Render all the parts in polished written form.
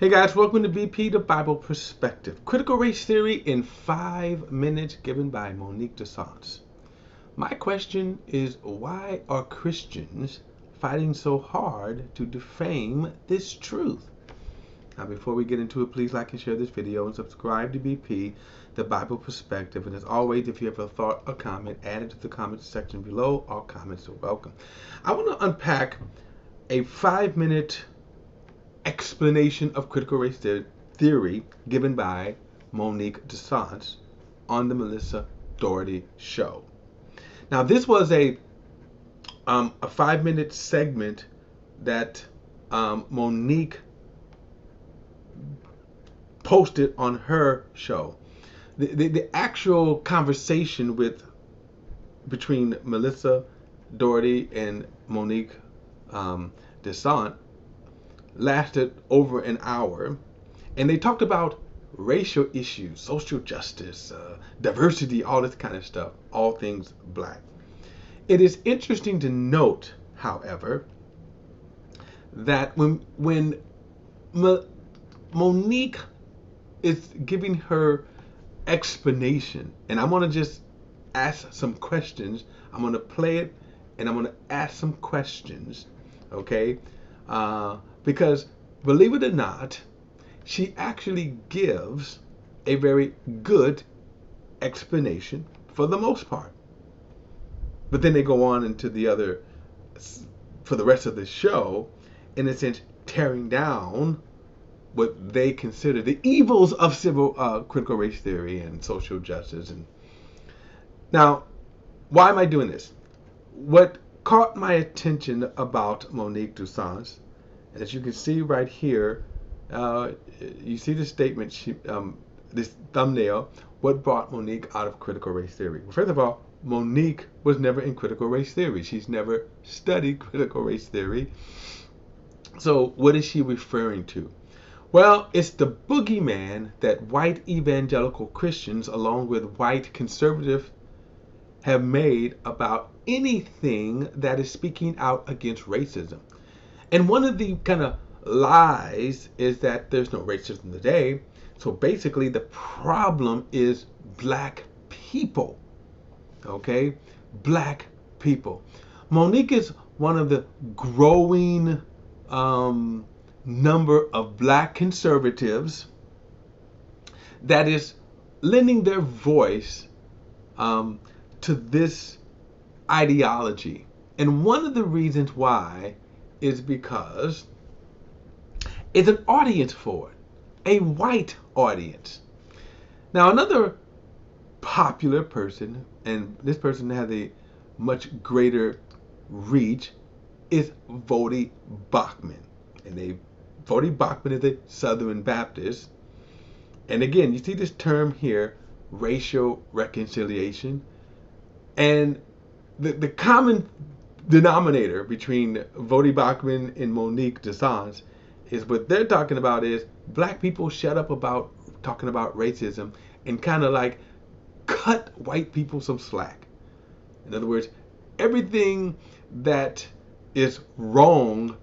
Hey guys, welcome to BP, the Bible Perspective. Critical race theory in 5 minutes given by Monique Duson. My question is, why are Christians fighting so hard to defame this truth? Now, before we get into it, please like and share this video and subscribe to BP, the Bible Perspective. And as always, if you have a thought or comment, add it to the comments section below. All comments are welcome. I want to unpack a 5-minute explanation of critical race theory given by Monique Duson on the Melissa Doherty show. Now, this was a 5-minute segment that Monique posted on her show. The actual conversation between Melissa Doherty and Monique Duson lasted over an hour, and they talked about racial issues, social justice, diversity, all this kind of stuff, all things black. It is interesting to note, however, that when Monique is giving her explanation, and I'm going to just ask some questions. I'm going to play it, and I'm going to ask some questions, okay? Because, believe it or not, she actually gives a very good explanation for the most part. But then they go on into the other, for the rest of the show, in a sense, tearing down what they consider the evils of critical race theory and social justice. And now, why am I doing this? What caught my attention about Monique Duson, as you can see right here, you see the statement, this thumbnail, what brought Monique out of critical race theory? Well, first of all, Monique was never in critical race theory. She's never studied critical race theory. So what is she referring to? Well, it's the boogeyman that white evangelical Christians, along with white conservatives, have made about anything that is speaking out against racism. And one of the kind of lies is that there's no racism today. So basically the problem is black people. Okay? Black people. Monique is one of the growing number of black conservatives that is lending their voice to this ideology. And one of the reasons why is because it's an audience for it, a white audience. Now, another popular person, and this person has a much greater reach, is Voddie Baucham. And Voddie Baucham is a Southern Baptist. And again, you see this term here, racial reconciliation. And the common denominator between Voddie Baucham and Monique Duson is what they're talking about is black people shut up about talking about racism and kind of like cut white people some slack. In other words, everything that is wrong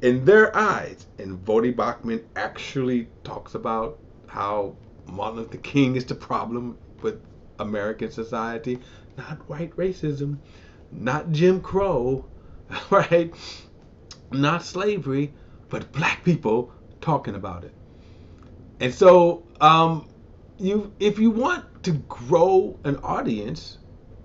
in their eyes, and Voddie Baucham actually talks about how Martin Luther King is the problem with American society, not white racism, not Jim Crow, right? Not slavery, but black people talking about it. And so, if you want to grow an audience,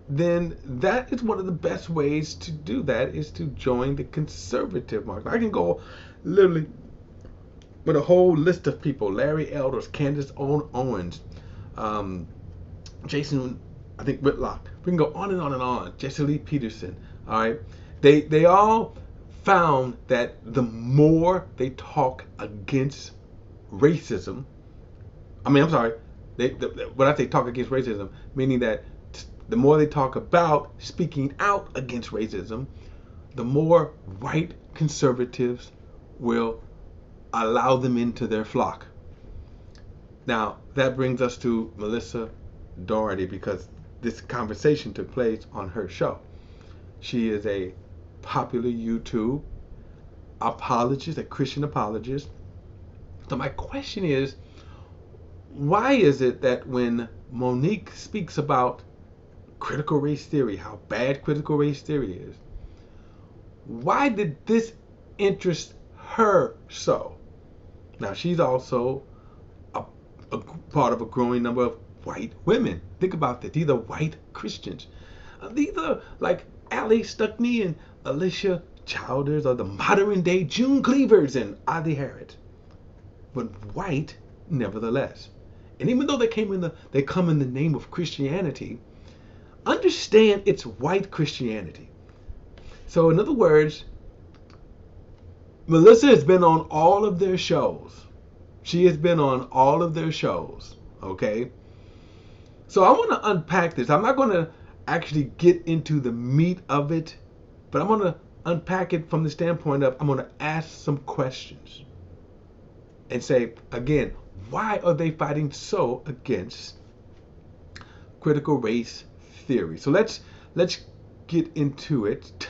then that is one of the best ways to do that, is to join the conservative market. I can go literally with a whole list of people: Larry Elders, Candace Owens, Jason, I think Whitlock. We can go on and on and on. Jesse Lee Peterson. All right, they all found that the more they talk against racism, when I say talk against racism, meaning that the more they talk about speaking out against racism, the more white conservatives will allow them into their flock. Now, that brings us to Melissa Doherty, because this conversation took place on her show. She is a popular YouTube apologist, a Christian apologist, So my question is, why is it that when Monique speaks about critical race theory, how bad critical race theory is, why did this interest her so? Now, she's also a part of a growing number of white women. Think about that. These are white Christians. These are like Allie Stuckney and Alicia Childers, or the modern day June Cleavers and Audie Harris. But white, nevertheless. And even though they come in the name of Christianity, understand it's white Christianity. So in other words, Melissa has been on all of their shows. She has been on all of their shows, okay? So I want to unpack this. I'm not going to actually get into the meat of it, but I'm going to unpack it from the standpoint of I'm going to ask some questions and say, again, why are they fighting so against critical race theory? So let's get into it.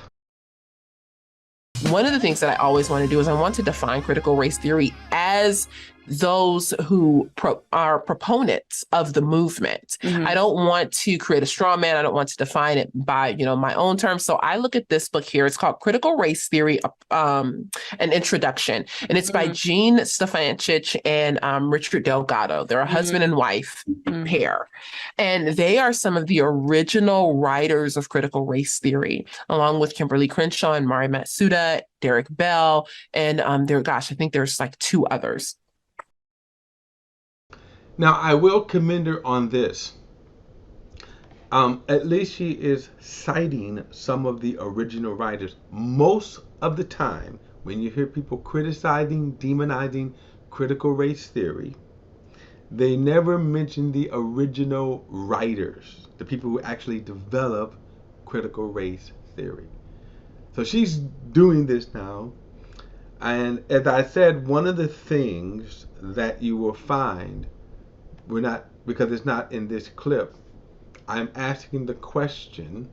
One of the things that I always want to do is I want to define critical race theory as those who are proponents of the movement. Mm-hmm. I don't want to create a straw man. I don't want to define it by, my own terms. So I look at this book here. It's called Critical Race Theory, an Introduction. And it's by Gene Stefanchich and Richard Delgado. They're a husband and wife pair. And they are some of the original writers of critical race theory, along with Kimberly Crenshaw and Mari Matsuda, Derek Bell, and I think there's like two others. Now, I will commend her on this. At least she is citing some of the original writers. Most of the time, when you hear people criticizing, demonizing critical race theory, they never mention the original writers, the people who actually develop critical race theory. So she's doing this now. And as I said, one of the things that you will find, because it's not in this clip, I'm asking the question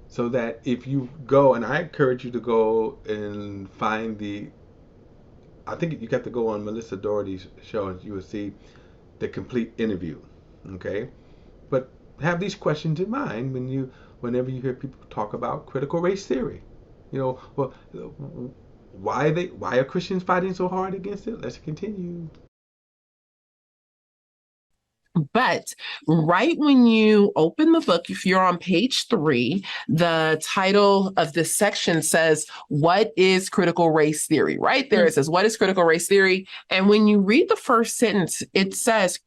so that if you go, and I encourage you to go and find I think you have to go on Melissa Doherty's show and you will see the complete interview, okay? But have these questions in mind whenever you hear people talk about critical race theory. Why are Christians fighting so hard against it? Let's continue. But right when you open the book, if you're on page 3, the title of this section says, "What is critical race theory?" Right there, it says, "What is critical race theory?" And when you read the first sentence, it says,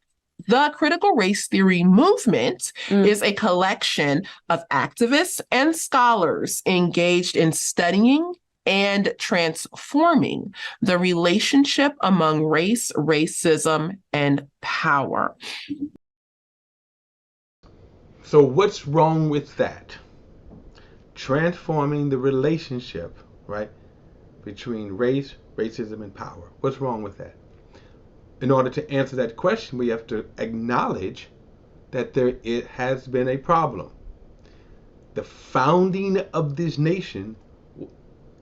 "The critical race theory movement is a collection of activists and scholars engaged in studying and transforming the relationship among race, racism, and power." So what's wrong with that? Transforming the relationship, right, between race, racism, and power. What's wrong with that? In order to answer that question, we have to acknowledge that it has been a problem. The founding of this nation,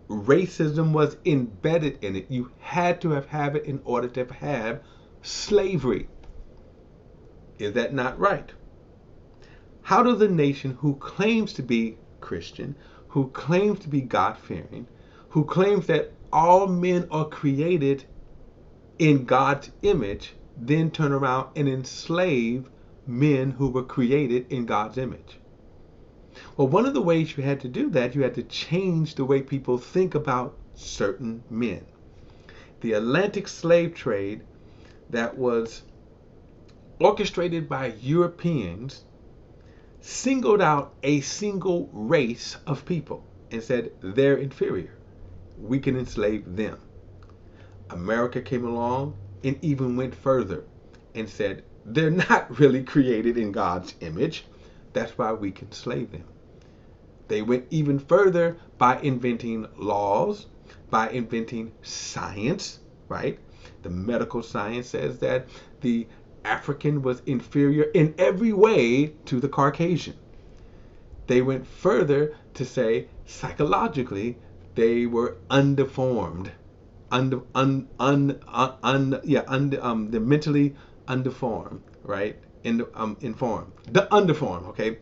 racism was embedded in it. You had to have it in order to have slavery. Is that not right? How does a nation who claims to be Christian, who claims to be God-fearing, who claims that all men are created in God's image, then turn around and enslave men who were created in God's image? Well, one of the ways you had to do that, you had to change the way people think about certain men. The Atlantic slave trade that was orchestrated by Europeans singled out a single race of people and said they're inferior. We can enslave them. America came along and even went further and said they're not really created in God's image. That's why we can slave them. They went even further by inventing laws, by inventing science, right? The medical science says that the African was inferior in every way to the Caucasian. They went further to say psychologically they were undeformed, they're mentally undeformed, right? Informed, the underformed, okay.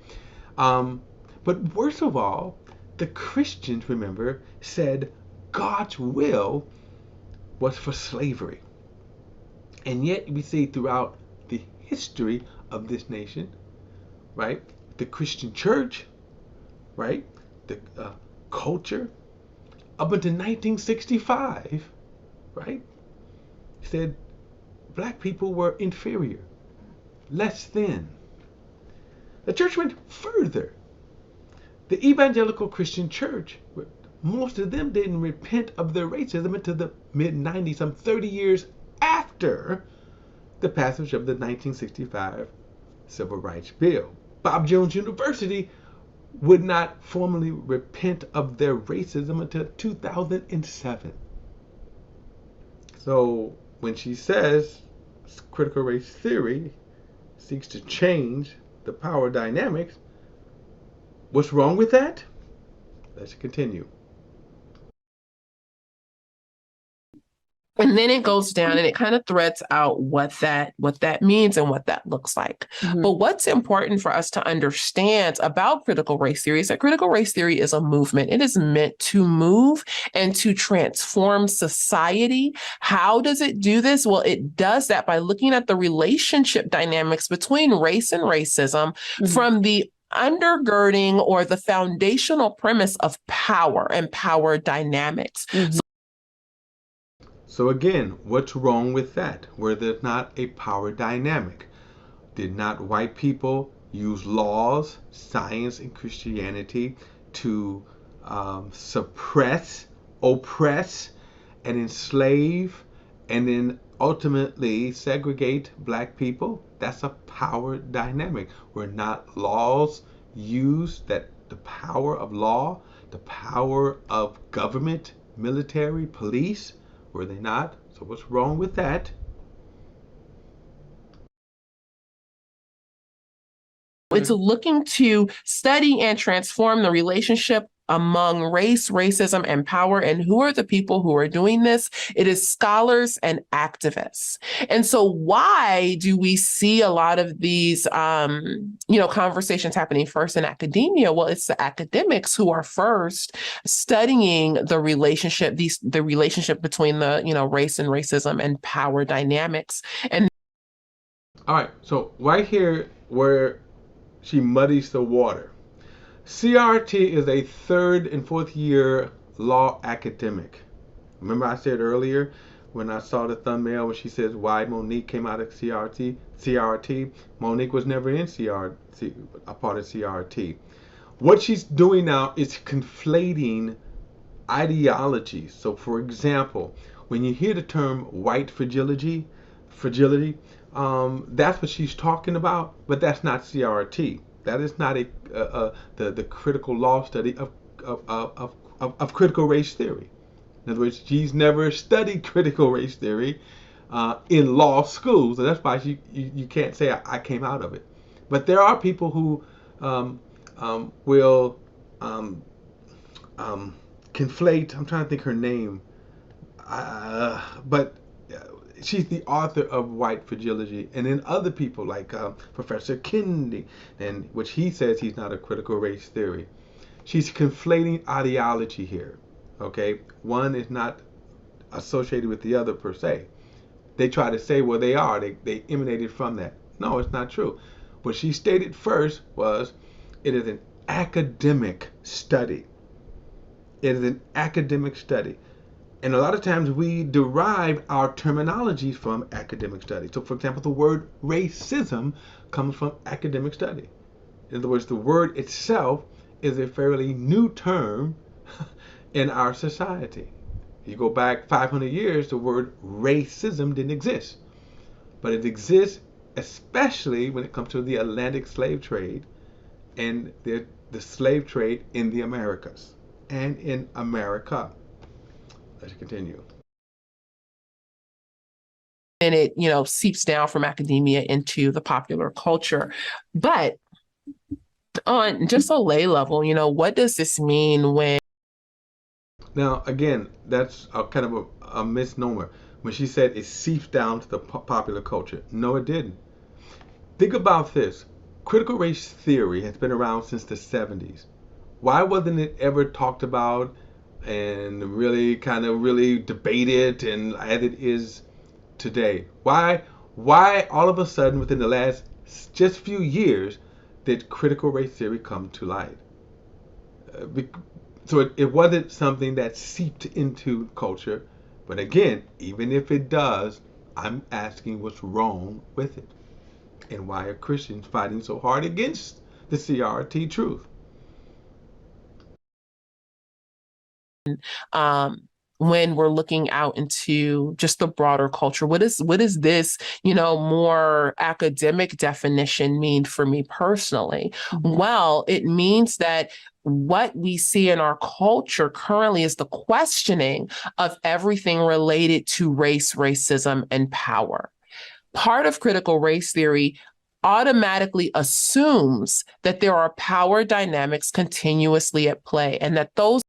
But worst of all, the Christians, remember, said God's will was for slavery, and yet we see throughout the history of this nation, right? The Christian church, right? The culture up until 1965, right? Said black people were inferior, less than. The church went further. The evangelical Christian church, most of them didn't repent of their racism until the mid-90s, some 30 years after the passage of the 1965 Civil Rights Bill. Bob Jones University would not formally repent of their racism until 2007. So when she says critical race theory seeks to change the power dynamics, what's wrong with that? Let's continue. And then it goes down and it kind of threads out what that means and what that looks like. Mm-hmm. But what's important for us to understand about critical race theory is that critical race theory is a movement. It is meant to move and to transform society. How does it do this? Well, it does that by looking at the relationship dynamics between race and racism from the undergirding or the foundational premise of power and power dynamics. So again, what's wrong with that? Where there's not a power dynamic? Did not white people use laws, science, and Christianity to suppress, oppress, and enslave, and then ultimately segregate black people? That's a power dynamic. Were not laws used, that the power of law, the power of government, military, police, were they not? So what's wrong with that? It's looking to study and transform the relationship among race, racism, and power. And who are the people who are doing this? It is scholars and activists. And so why do we see a lot of these, conversations happening first in academia? Well, it's the academics who are first studying the relationship between the, race and racism and power dynamics. And all right, so right here where she muddies the water. CRT is a third and fourth year law academic. Remember I said earlier when I saw the thumbnail when she says why Monique came out of CRT, Monique was never in CRT, a part of CRT. What she's doing now is conflating ideologies. So for example, when you hear the term white fragility, that's what she's talking about, but that's not CRT. That is not the critical law study of critical race theory. In other words, she's never studied critical race theory in law school, so that's why you can't say I came out of it. But there are people who will conflate. I'm trying to think her name, but she's the author of White Fragility, and then other people like Professor Kennedy, and which he says he's not a critical race theory. She's conflating ideology here. Okay, one is not associated with the other per se. They try to say, well, they are. They emanated from that. No, it's not true. What she stated first was, it is an academic study. It is an academic study. And a lot of times we derive our terminologies from academic study. So for example, the word racism comes from academic study. In other words, the word itself is a fairly new term in our society. You go back 500 years, the word racism didn't exist. But it exists especially when it comes to the Atlantic slave trade and the slave trade in the Americas and in America. Let's continue. And it, seeps down from academia into the popular culture. But on just a lay level, what does this mean when Now, again, that's a kind of a misnomer. When she said it seeps down to the popular culture, no, it didn't. Think about this. Critical race theory has been around since the 70s. Why wasn't it ever talked about and really kind of really debated and as it is today? Why all of a sudden within the last just few years did critical race theory come to light? So it wasn't something that seeped into culture. But again, even if it does, I'm asking what's wrong with it. And why are Christians fighting so hard against the CRT truth? Um, when we're looking out into just the broader culture, what is this, more academic definition mean for me personally? Mm-hmm. Well, it means that what we see in our culture currently is the questioning of everything related to race, racism, and power. Part of critical race theory automatically assumes that there are power dynamics continuously at play and that those.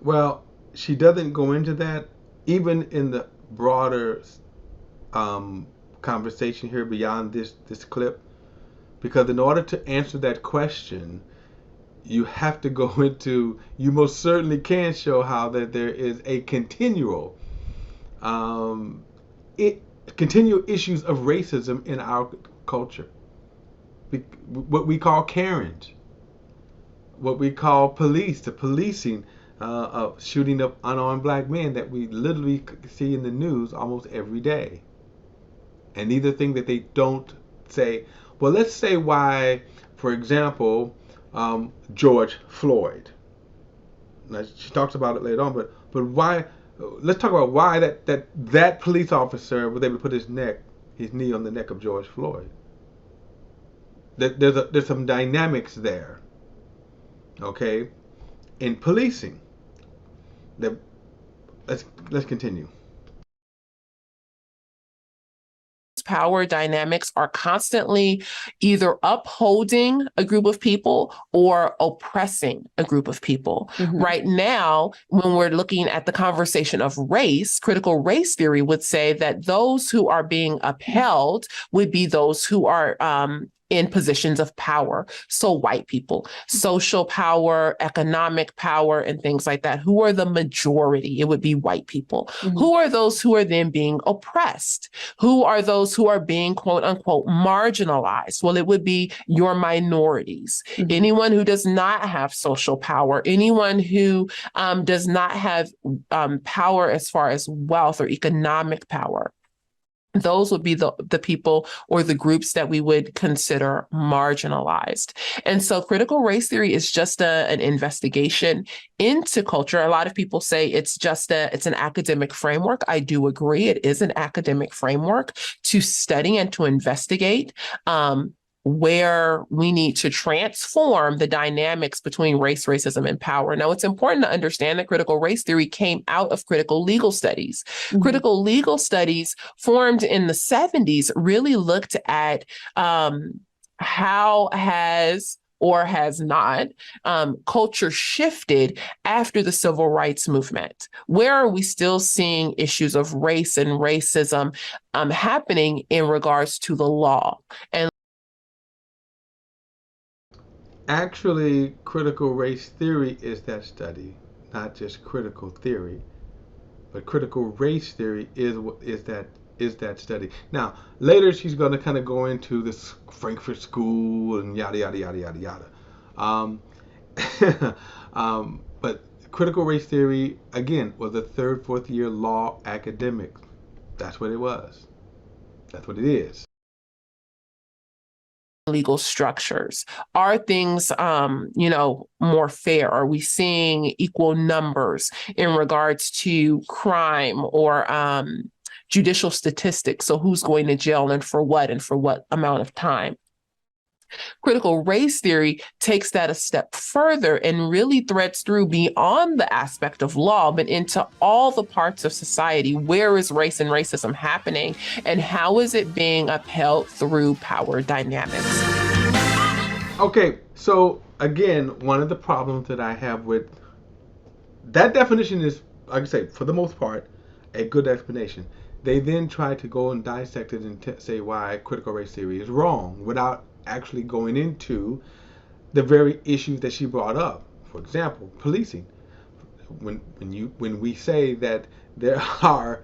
Well, she doesn't go into that even in the broader conversation here beyond this clip, because in order to answer that question, you have to go into, you most certainly can show how that there is a um, continual issues of racism in our culture. What we call Karens, what we call the policing of shooting up unarmed black men that we literally see in the news almost every day. And these are things that they don't say. Well, let's say why, for example, George Floyd. Now, she talks about it later on, but why? Let's talk about why that police officer was able to put his knee on the neck of George Floyd. There's some dynamics there, okay, in policing. That let's continue. Power dynamics are constantly either upholding a group of people or oppressing a group of people. Mm-hmm. Right now, when we're looking at the conversation of race, critical race theory would say that those who are being upheld would be those who are in positions of power. So white people, social power, economic power, and things like that. Who are the majority? It would be white people. Mm-hmm. Who are those who are then being oppressed? Who are those who are being, quote unquote, marginalized? Well, it would be your minorities. Mm-hmm. Anyone who does not have social power, anyone who does not have power as far as wealth or economic power. Those would be the people or the groups that we would consider marginalized. And so critical race theory is just an investigation into culture. A lot of people say it's an academic framework. I do agree. It is an academic framework to study and to investigate where we need to transform the dynamics between race, racism, and power. Now, it's important to understand that critical race theory came out of critical legal studies. Mm-hmm. Critical legal studies formed in the 70s really looked at how has or has not culture shifted after the civil rights movement. Where are we still seeing issues of race and racism happening in regards to the law? And actually, critical race theory is that study, not just critical theory, but critical race theory is that study. Now, later she's going to kind of go into this Frankfurt School and yada yada yada yada yada. But critical race theory again was a third, fourth year law academic. That's what it was. That's what it is. Legal structures? Are things, more fair? Are we seeing equal numbers in regards to crime or judicial statistics? So who's going to jail and for what amount of time? Critical race theory takes that a step further and really threads through beyond the aspect of law, but into all the parts of society. Where is race and racism happening, and how is it being upheld through power dynamics? Okay, so again, one of the problems that I have with that definition is, like I say, for the most part, a good explanation. They then try to go and dissect it and say why critical race theory is wrong without actually going into the very issues that she brought up. For example, policing. When we say that there are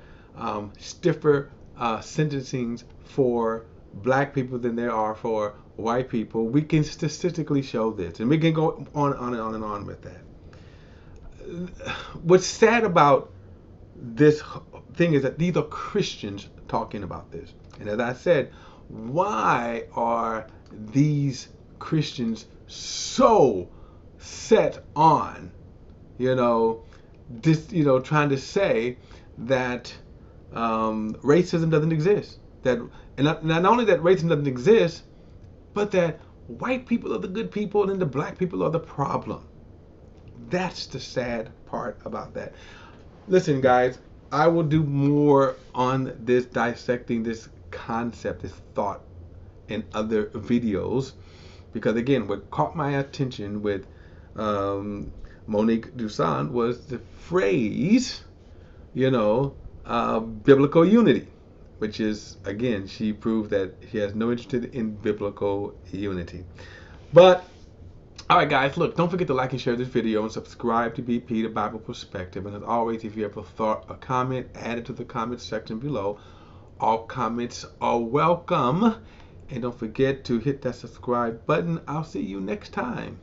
stiffer sentencings for black people than there are for white people, we can statistically show this, and we can go on and on and on with that. What's sad about this thing is that these are Christians talking about this. And as I said, why are these Christians so set on, trying to say that racism doesn't exist? That, and not only that racism doesn't exist, but that white people are the good people and the black people are the problem. That's the sad part about that. Listen, guys, I will do more on this, dissecting this concept, this thought, in other videos, because again, what caught my attention with Monique Duson was the phrase, biblical unity, which is, again, she proved that she has no interest in biblical unity. But all right, guys, look, don't forget to like and share this video and subscribe to BP, the Bible Perspective. And as always, if you have a thought, a comment, add it to the comment section below. All comments are welcome. And don't forget to hit that subscribe button. I'll see you next time.